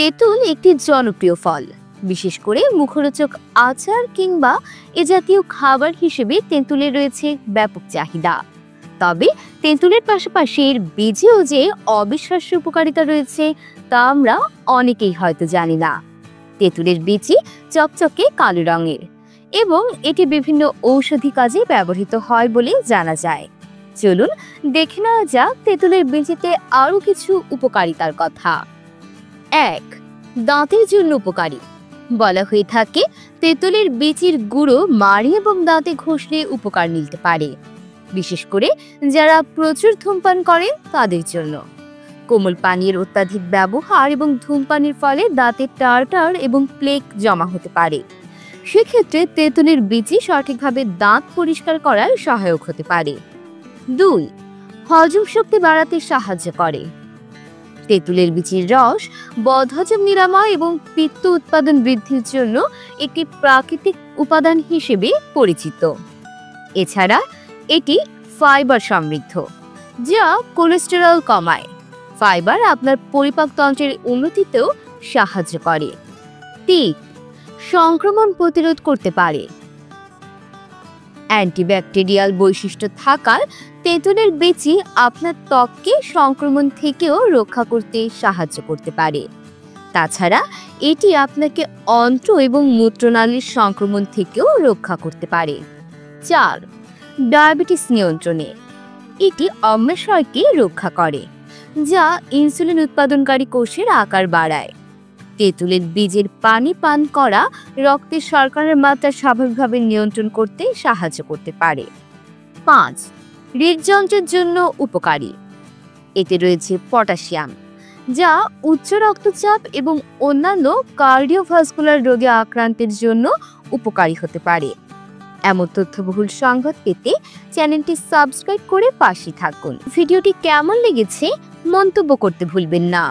তেঁতুল একটি জনপ্রিয় ফল। বিশেষ করে মুখরোচক আচার কিংবা এ জাতীয় খাবার হিসেবে তেঁতুলের রয়েছে ব্যাপক চাহিদা। তবে তেঁতুলের পাশাপাশি এর বীজেও যে অবিশ্বাস্য উপকারিতা রয়েছে তা আমরা অনেকেই হয়তো জানি না। তেঁতুলের বীজই চকচকে কালো রঙের এবং এটি বিভিন্ন ঔষধি কাজে ব্যবহৃত হয় বলে জানা যায়। চলুন দেখে নেওয়া যাক তেঁতুলের বীজেতে আরো কিছু উপকারিতার কথা। 1. দাঁতের জন্য উপকারী। বলা হয়ে থাকে তেঁতুলের বীজের গুঁড়ো মাড়ি এবং দাঁতে ঘষলে উপকার মিলতে পারে, বিশেষ করে যারা প্রচুর ধূমপান করে তাদের জন্য। কোমল পানীয়ের অত্যাধিক ব্যবহার এবং ধূমপানের ফলে দাঁতে টার্টার এবং প্লেক জমা হতে পারে। সেক্ষেত্রে তেঁতুলের বীজই সঠিকভাবে দাঁত পরিষ্কার করার সহায়ক হতে পারে। 2. হজম শক্তি বাড়াতে সাহায্য করে। তেঁতুলের বীজের রস বদহজম নিরাময় এবং পিত্ত উৎপাদন বৃদ্ধির জন্য একটি প্রাকৃতিক উপাদান হিসেবে পরিচিত। এছাড়া এটি ফাইবার সমৃদ্ধ, যা কোলেস্টেরল কমায়। ফাইবার আপনার পরিপাকতন্ত্রের উন্নতিতেও সাহায্য করে। 3. সংক্রমণ প্রতিরোধ করতে পারে। অ্যান্টিব্যাকটেরিয়াল বৈশিষ্ট্য থাকার তেঁতুলের বীজই আপনার ত্বককে সংক্রমণ থেকেও রক্ষা করতে সাহায্য করতে পারে। তাছাড়া এটি আপনাকে অন্ত্র এবং মূত্রনালীর সংক্রমণ থেকেও রক্ষা করতে পারে। 4. ডায়াবেটিস নিয়ন্ত্রণে। এটি অম্লাশয়কে রক্ষা করে, যা ইনসুলিন উৎপাদনকারী কোষের আকার বাড়ায়। তেঁতুলের বীজের পানি পান করা রক্তে শর্করার মাত্রা স্বাভাবিকভাবে নিয়ন্ত্রণ করতে সাহায্য করতে পারে। 5. হৃদযন্ত্রের জন্য উপকারী। এতে রয়েছে পটাশিয়াম, যা উচ্চ রক্তচাপ এবং অন্যান্য কার্ডিওভাস্কুলার রোগে আক্রান্তের জন্য উপকারী হতে পারে। এমন তথ্যবহুল সংবাদ পেতে চ্যানেলটি সাবস্ক্রাইব করে পাশে থাকুন। ভিডিওটি কেমন লেগেছে মন্তব্য করতে ভুলবেন না।